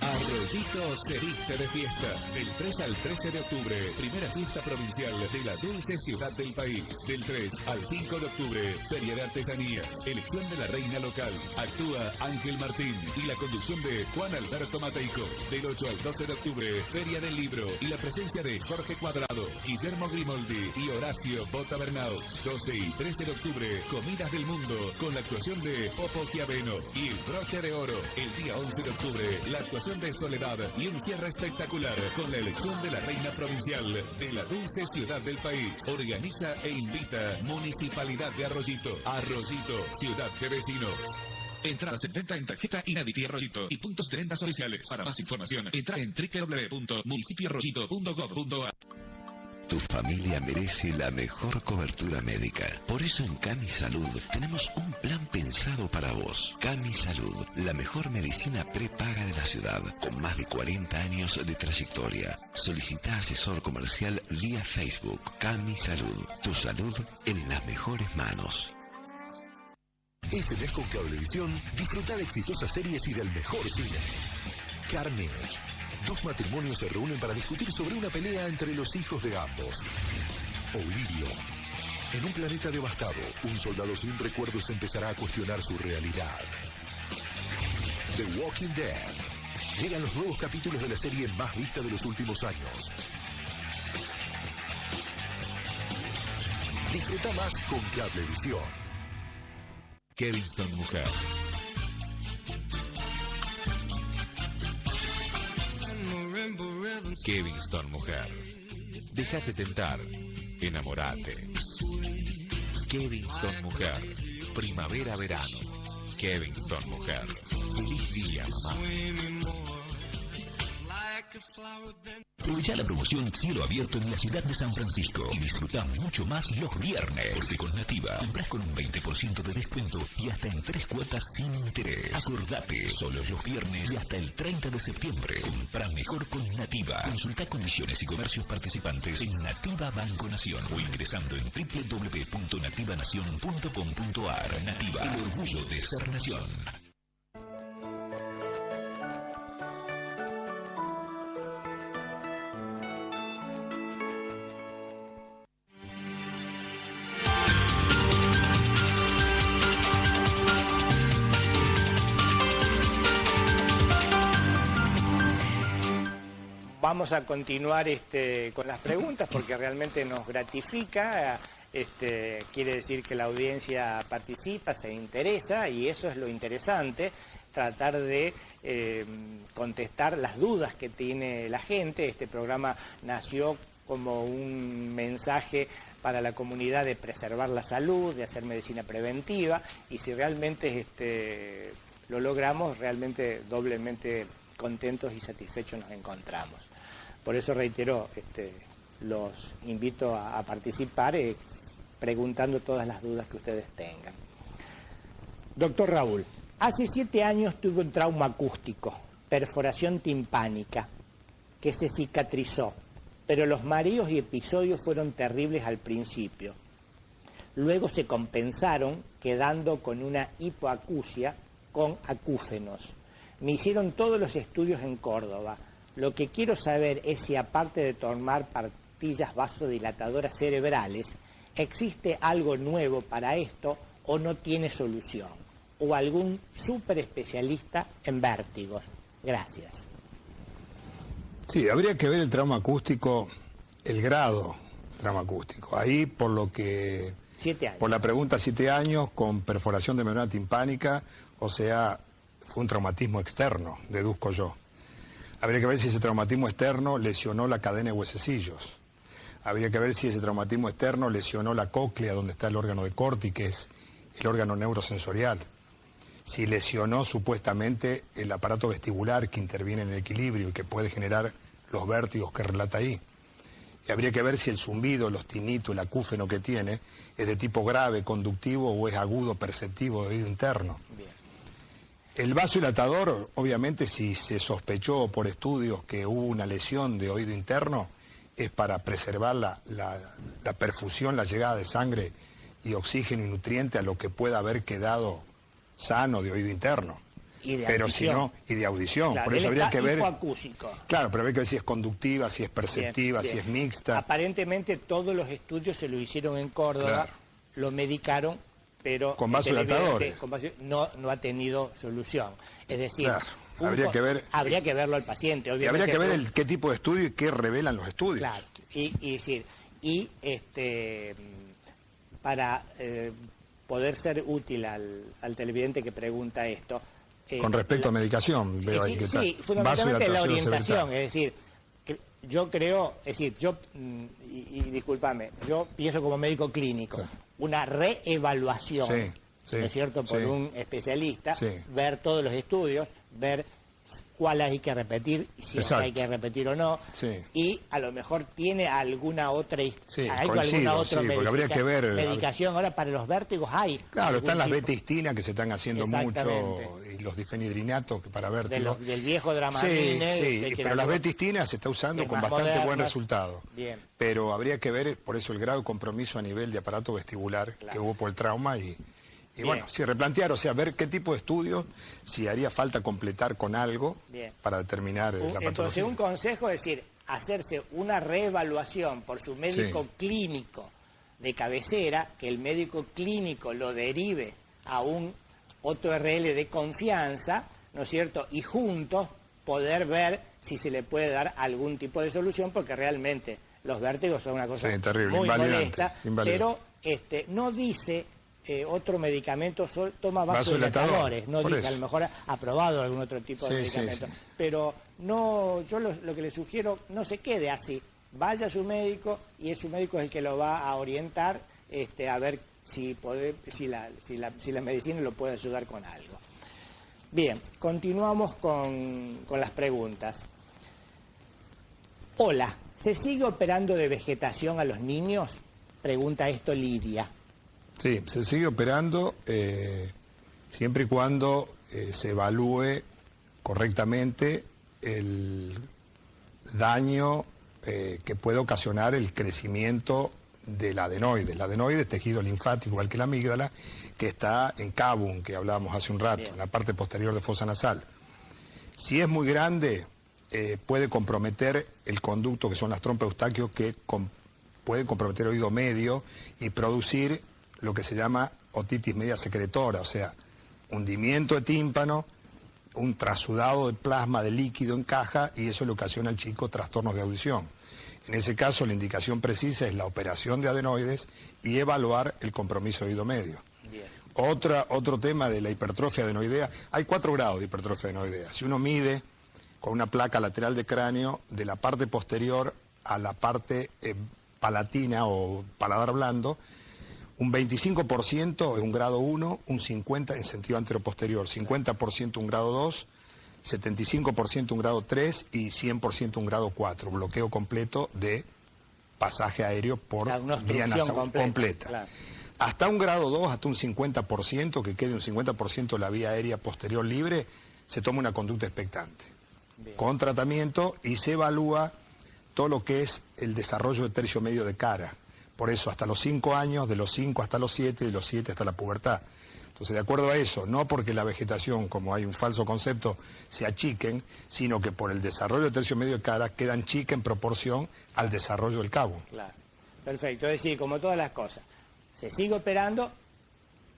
Arroyito se viste de fiesta. Del 3 al 13 de octubre, primera fiesta provincial de la dulce ciudad del país. Del 3 al 5 de octubre, Feria de Artesanías, elección de la reina local. Actúa Ángel Martín y la conducción de Juan Alberto Mateico. Del 8 al 12 de octubre, Feria del Libro y la presencia de Jorge Cuadrado, Guillermo Grimoldi y Horacio Bota Bernaus. 12 y 13 de octubre, Comidas del Mundo, con la actuación de Popo Chiaveno y el Broche de Oro. El día 11 de octubre, la actuación de Soledad y un cierre espectacular con la elección de la reina provincial de la dulce ciudad del país. Organiza e invita Municipalidad de Arroyito. Arroyito, ciudad de vecinos. Entradas en venta en tarjeta Inaditi Arroyito y puntos de ventas oficiales. Para más información, entra en www.municipioarroyito.gov.ar. Tu familia merece la mejor cobertura médica. Por eso en Cami Salud tenemos un plan pensado para vos. Cami Salud, la mejor medicina prepaga de la ciudad, con más de 40 años de trayectoria. Solicita asesor comercial vía Facebook. Cami Salud, tu salud en las mejores manos. Este mes con Cablevisión, disfruta de exitosas series y del mejor cine. Carnage. 2 matrimonios se reúnen para discutir sobre una pelea entre los hijos de ambos. Oblivion. En un planeta devastado, un soldado sin recuerdos empezará a cuestionar su realidad. The Walking Dead. Llegan los nuevos capítulos de la serie más vista de los últimos años. Disfruta más con Cablevisión. Kevinston Mujer. Kevinston Mujer. Déjate tentar. Enamorate. Kevinston Mujer. Primavera-verano. Kevinston Mujer. Feliz día, mamá. Aprovecha la promoción Cielo Abierto en la ciudad de San Francisco y disfruta mucho más los viernes. Porque con Nativa compras con un 20% de descuento y hasta en 3 cuotas sin interés. Acordate, solo los viernes y hasta el 30 de septiembre. Compra mejor con Nativa. Consulta condiciones y comercios participantes en Nativa Banco Nación o ingresando en www.nativanacion.com.ar. Nativa, el orgullo de ser nación. Vamos a continuar con las preguntas porque realmente nos gratifica, quiere decir que la audiencia participa, se interesa y eso es lo interesante, tratar de contestar las dudas que tiene la gente. Este programa nació como un mensaje para la comunidad de preservar la salud, de hacer medicina preventiva y si realmente lo logramos, realmente doblemente contentos y satisfechos nos encontramos. Por eso reitero, los invito a participar preguntando todas las dudas que ustedes tengan. Doctor Raúl, hace 7 años tuve un trauma acústico, perforación timpánica, que se cicatrizó, pero los mareos y episodios fueron terribles al principio. Luego se compensaron quedando con una hipoacusia con acúfenos. Me hicieron todos los estudios en Córdoba. Lo que quiero saber es si aparte de tomar pastillas vasodilatadoras cerebrales, ¿existe algo nuevo para esto o no tiene solución? ¿O algún súper especialista en vértigos? Gracias. Sí, habría que ver el trauma acústico, el grado de trauma acústico. Ahí por lo que... 7 años. Por la pregunta, 7 años con perforación de membrana timpánica, o sea, fue un traumatismo externo, deduzco yo. Habría que ver si ese traumatismo externo lesionó la cadena de huesecillos. Habría que ver si ese traumatismo externo lesionó la cóclea, donde está el órgano de Corti, que es el órgano neurosensorial. Si lesionó supuestamente el aparato vestibular que interviene en el equilibrio y que puede generar los vértigos que relata ahí. Y habría que ver si el zumbido, los tinitos, el acúfeno que tiene es de tipo grave, conductivo o es agudo, perceptivo de oído interno. Bien. El vasodilatador, obviamente, si se sospechó por estudios que hubo una lesión de oído interno, es para preservar la perfusión, la llegada de sangre y oxígeno y nutriente a lo que pueda haber quedado sano de oído interno. Y de pero audición. Si no, y de audición. Claro, por eso habría que ver. Hipoacúsico. Claro, pero habría que ver si es conductiva, si es perceptiva, Bien, bien. si es mixta. Aparentemente todos los estudios se lo hicieron en Córdoba, Claro. Lo medicaron, pero Con vasodilatadores. No ha tenido solución. Es decir, Claro, habría que ver. Habría que verlo al paciente, obviamente. Y habría que ver qué tipo de estudio y qué revelan los estudios. Claro, para poder ser útil al televidente que pregunta esto. Con respecto a medicación, veo ahí que está. Sí, fundamentalmente la orientación, cerebral. es decir, yo creo, y discúlpame, yo pienso como médico clínico, Sí. una reevaluación, Sí, ¿no es cierto?, por sí. un especialista, Sí. ver todos los estudios, ver cuál hay que repetir, si es que hay que repetir o no, y a lo mejor tiene alguna otra porque habría que ver medicación. Ahora para los vértigos hay. Claro, están las betistinas que se están haciendo mucho, y los difenidrinatos que para vértigos. Del viejo Dramarine. Sí, pero las betistinas se está usando con bastante buen resultado. Bien. Pero habría que ver, por eso el grado de compromiso a nivel de aparato vestibular que hubo por el trauma y bueno, si replantear, o sea, ver qué tipo de estudios, si haría falta completar con algo para determinar la patología. Entonces, un consejo es decir, hacerse una reevaluación por su médico clínico de cabecera, que el médico clínico lo derive a un OTRL de confianza, ¿no es cierto? Y juntos poder ver si se le puede dar algún tipo de solución, porque realmente los vértigos son una cosa terrible, muy molesta, pero no dice... otro medicamento, toma vasodilatadores, no dice, a lo mejor ha probado algún otro tipo de medicamento, pero no, yo lo que le sugiero, no se quede así, vaya a su médico y su médico es el que lo va a orientar a ver si la medicina lo puede ayudar con algo. Bien, continuamos con las preguntas. Hola, ¿se sigue operando de vegetación a los niños? Pregunta esto Lidia. Sí, se sigue operando siempre y cuando se evalúe correctamente el daño que puede ocasionar el crecimiento del adenoide. El adenoide es tejido linfático, igual que la amígdala, que está en cabum, que hablábamos hace un rato, en la parte posterior de fosa nasal. Si es muy grande, puede comprometer el conducto, que son las trompas de Eustaquio, que puede comprometer el oído medio y producir lo que se llama otitis media secretora, o sea, hundimiento de tímpano, un trasudado de plasma, de líquido en caja, y eso le ocasiona al chico trastornos de audición. En ese caso, la indicación precisa es la operación de adenoides y evaluar el compromiso de oído medio. Otro tema de la hipertrofia adenoidea, hay 4 grados de hipertrofia adenoidea. Si uno mide con una placa lateral de cráneo de la parte posterior a la parte palatina o paladar blando, un 25% es un grado 1, un 50% en sentido anteroposterior, 50% un grado 2, 75% un grado 3 y 100% un grado 4, bloqueo completo de pasaje aéreo por vía nasal completa. Claro. Hasta un grado 2, hasta un 50%, que quede un 50% de la vía aérea posterior libre, se toma una conducta expectante. Con tratamiento y se evalúa todo lo que es el desarrollo del tercio medio de cara. Por eso, hasta los 5 años, de los 5 hasta los 7, de los 7 hasta la pubertad. Entonces, de acuerdo a eso, no porque la vegetación, como hay un falso concepto, se achiquen, sino que por el desarrollo del tercio medio de cara quedan chicas en proporción al desarrollo del cabo. Claro, perfecto. Es decir, como todas las cosas, se sigue operando,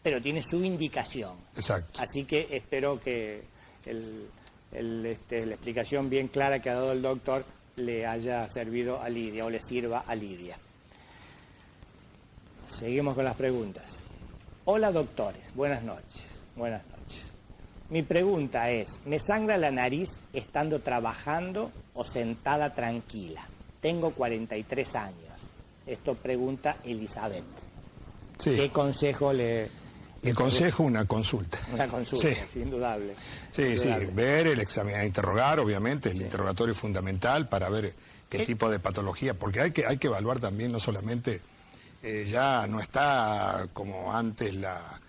pero tiene su indicación. Exacto. Así que espero que la explicación bien clara que ha dado el doctor le haya servido a Lidia o le sirva a Lidia. Seguimos con las preguntas. Hola doctores, buenas noches. Buenas noches. Mi pregunta es, ¿me sangra la nariz estando trabajando o sentada tranquila? Tengo 43 años. Esto pregunta Elizabeth. Sí. ¿Qué consejo le...? El consejo, una consulta. Una consulta, indudable. Sí, ver el examen, interrogar, obviamente, el interrogatorio es fundamental para ver qué tipo de patología, porque hay que evaluar también no solamente... ya no está como antes la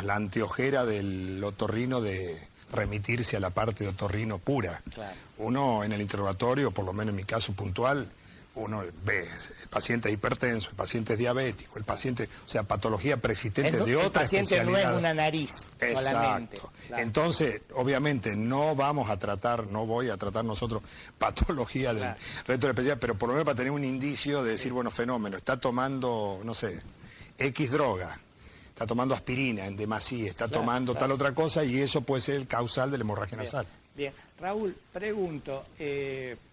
anteojera del otorrino de remitirse a la parte de otorrino pura. Claro. Uno en el interrogatorio, por lo menos en mi caso puntual, uno ve el paciente es hipertenso, el paciente es diabético, el paciente, o sea, patología preexistente de otra especialidad. El paciente no es una nariz solamente. Claro. Entonces, obviamente, no voy a tratar nosotros patología del resto de la especialidad, pero por lo menos para tener un indicio de decir, bueno, fenómeno, está tomando, no sé, X droga, está tomando aspirina en demasía, está tomando tal otra cosa, y eso puede ser el causal de la hemorragia nasal. Bien, Raúl, pregunto,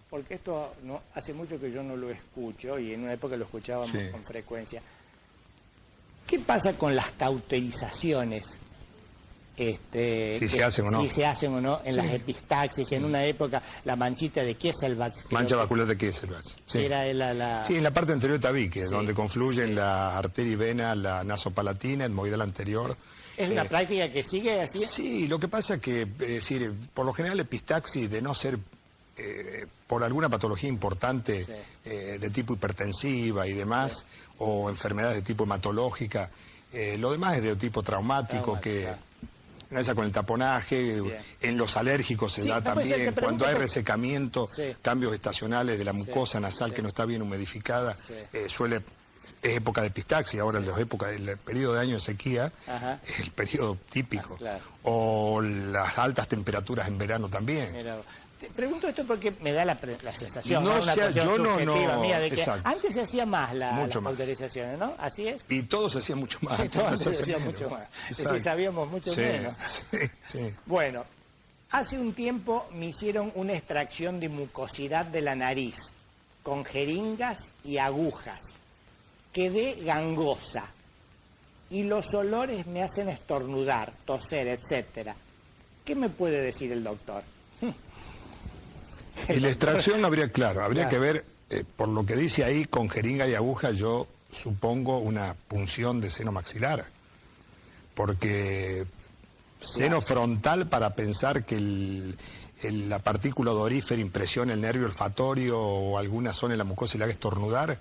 porque esto hace mucho que yo no lo escucho y en una época lo escuchábamos con frecuencia. ¿Qué pasa con las cauterizaciones? Si se hacen o no. Si se hacen o no en las epistaxis, que en una época la manchita de Kieselbach. Mancha vascular de Kieselbach. Sí. Era sí, en la parte anterior de tabique, donde confluyen la arteria y vena, la nasopalatina, el moidal anterior ¿Es una práctica que sigue así? Sí, lo que pasa es que, decir, por lo general epistaxis, de no ser por alguna patología importante de tipo hipertensiva y demás, o enfermedades de tipo hematológica, lo demás es de tipo traumático, no esa con el taponaje, en los alérgicos se da también, cuando hay resecamiento, cambios estacionales de la mucosa nasal que no está bien humidificada, es época de epistaxis, ahora en el periodo de año de sequía, es el periodo típico, o las altas temperaturas en verano también. Te pregunto esto porque me da la sensación, yo no, mía, de que exacto. antes se hacía más las cauterizaciones, ¿no? ¿Así es? Y todo se hacía mucho más. Todo se hacía mucho más. Es decir, sabíamos mucho menos. Sí. Bueno, hace un tiempo me hicieron una extracción de mucosidad de la nariz, con jeringas y agujas. Quedé gangosa. Y los olores me hacen estornudar, toser, etcétera. ¿Qué me puede decir el doctor? Y la extracción habría que ver, por lo que dice ahí, con jeringa y aguja, yo supongo una punción de seno maxilar, porque seno frontal, para pensar que la partícula odorífera impresiona el nervio olfatorio o alguna zona en la mucosa y la haga estornudar,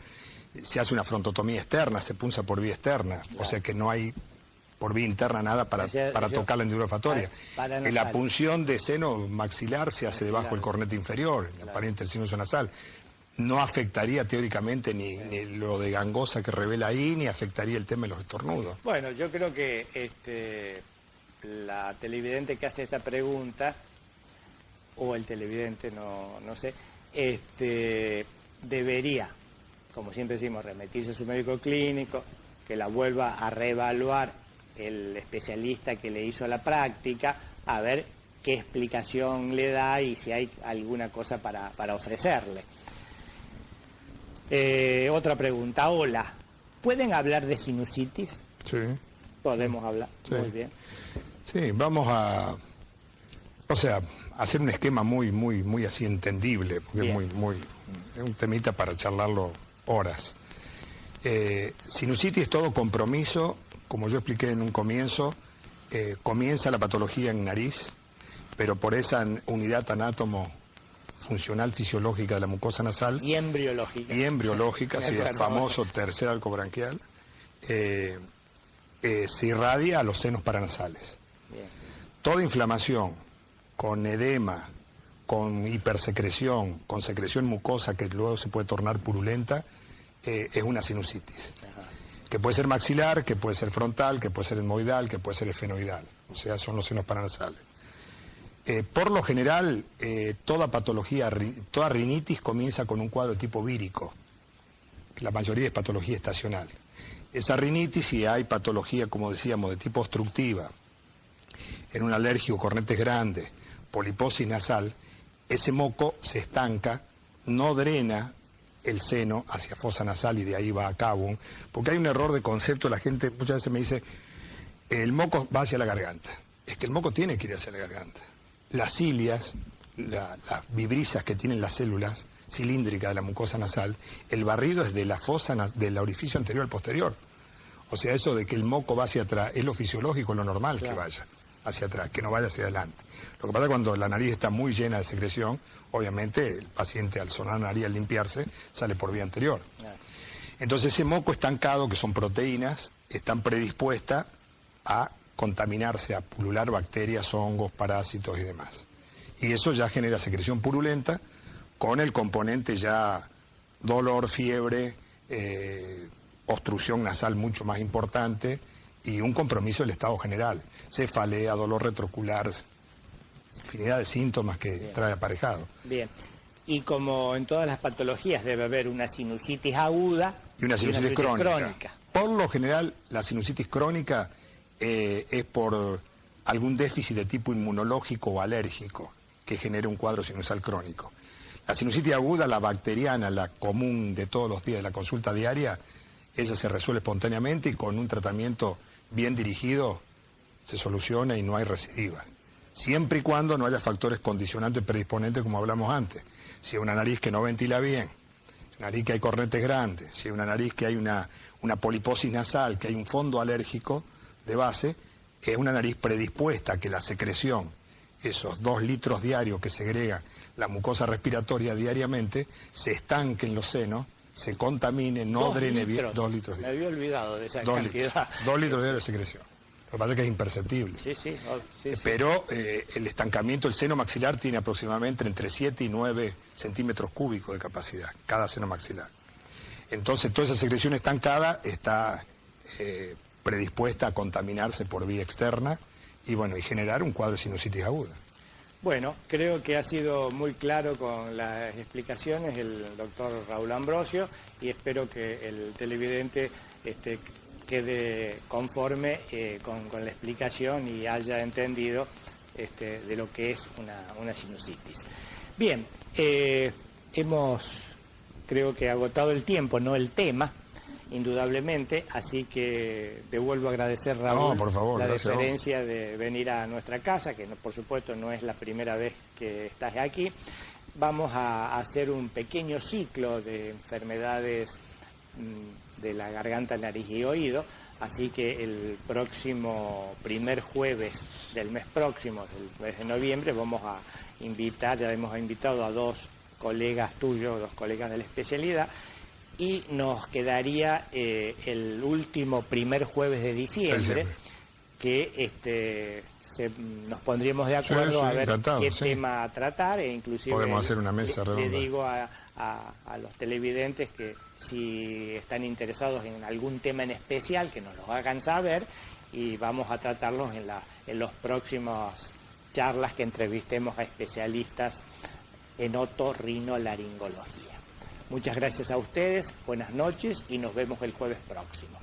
se hace una frontotomía externa, se punza por vía externa, o sea que no hay por vía interna nada para tocar la hendidura olfatoria. La punción de seno maxilar se hace debajo del cornete inferior, en la pared intersinuosa nasal. No afectaría teóricamente ni lo de gangosa que revela ahí, ni afectaría el tema de los estornudos. Bueno, yo creo que la televidente que hace esta pregunta, o el televidente, no sé, debería, como siempre decimos, remitirse a su médico clínico, que la vuelva a reevaluar el especialista que le hizo la práctica, a ver qué explicación le da y si hay alguna cosa para ofrecerle. Otra pregunta. Hola, ¿pueden hablar de sinusitis? Sí. Podemos hablar, sí. Muy bien. Sí, vamos a hacer un esquema muy así entendible, porque es un temita para charlarlo horas. Sinusitis es todo compromiso. Como yo expliqué en un comienzo, comienza la patología en nariz, pero por esa unidad anátomo-funcional fisiológica de la mucosa nasal. Y embriológica. Sí, el famoso tercer arco branquial, se irradia a los senos paranasales. Bien. Toda inflamación con edema, con hipersecreción, con secreción mucosa que luego se puede tornar purulenta, es una sinusitis. Que puede ser maxilar, que puede ser frontal, que puede ser etmoidal, que puede ser esfenoidal. O sea, son los senos paranasales. Por lo general, toda patología, toda rinitis comienza con un cuadro de tipo vírico. La mayoría es patología estacional. Esa rinitis, si hay patología, como decíamos, de tipo obstructiva, en un alérgico, cornetes grandes, poliposis nasal, ese moco se estanca, no drena el seno hacia fosa nasal y de ahí va a cavum, porque hay un error de concepto. La gente muchas veces me dice, el moco va hacia la garganta. Es que el moco tiene que ir hacia la garganta. Las cilias, las vibrisas que tienen las células cilíndricas de la mucosa nasal, el barrido es de la fosa, del orificio anterior al posterior. O sea, eso de que el moco va hacia atrás es lo fisiológico, lo normal, claro, que vaya hacia atrás, que no vaya hacia adelante. Lo que pasa es que cuando la nariz está muy llena de secreción, obviamente el paciente al sonar la nariz, al limpiarse, sale por vía anterior. Claro. Entonces ese moco estancado, que son proteínas, están predispuestas a contaminarse, a pulular bacterias, hongos, parásitos y demás. Y eso ya genera secreción purulenta con el componente ya dolor, fiebre, obstrucción nasal mucho más importante y un compromiso del estado general. Cefalea, dolor retroocular, infinidad de síntomas que trae aparejado. Bien. Y como en todas las patologías debe haber una sinusitis aguda y una sinusitis crónica. Por lo general, la sinusitis crónica es por algún déficit de tipo inmunológico o alérgico que genera un cuadro sinusal crónico. La sinusitis aguda, la bacteriana, la común de todos los días de la consulta diaria, ella se resuelve espontáneamente y con un tratamiento bien dirigido se soluciona y no hay recidivas. Siempre y cuando no haya factores condicionantes predisponentes como hablamos antes. Si hay una nariz que no ventila bien, una nariz que hay cornetes grandes, si hay una nariz que hay una poliposis nasal, que hay un fondo alérgico de base, es una nariz predispuesta a que la secreción, esos 2 litros diarios que segrega la mucosa respiratoria diariamente, se estanque en los senos, se contamine, no drene bien. 2 litros Me diarios. había olvidado de esa cantidad. 2 litros diarios de secreción. Lo que pasa es que es imperceptible. Sí. Pero el estancamiento, el seno maxilar tiene aproximadamente entre 7 y 9 centímetros cúbicos de capacidad, cada seno maxilar. Entonces, toda esa secreción estancada está predispuesta a contaminarse por vía externa y generar un cuadro de sinusitis aguda. Bueno, creo que ha sido muy claro con las explicaciones el doctor Raúl Ambrosio y espero que el televidente quede conforme con la explicación y haya entendido de lo que es una sinusitis. Bien, hemos, creo que, agotado el tiempo, no el tema, indudablemente, así que te vuelvo a agradecer, Raúl, por favor, la gracias deferencia de venir a nuestra casa, que por supuesto no es la primera vez que estás aquí. Vamos a hacer un pequeño ciclo de enfermedades de la garganta, nariz y oído, así que el próximo primer jueves del mes próximo, del mes de noviembre, vamos a invitar, ya hemos invitado a 2 colegas tuyos, 2 colegas de la especialidad, y nos quedaría el último primer jueves de diciembre, que nos pondríamos de acuerdo a ver qué tema tratar, e inclusive podemos hacer una mesa redonda. Le digo a los televidentes que si están interesados en algún tema en especial, que nos lo hagan saber y vamos a tratarlos en los próximos charlas que entrevistemos a especialistas en otorrinolaringología. Muchas gracias a ustedes, buenas noches y nos vemos el jueves próximo.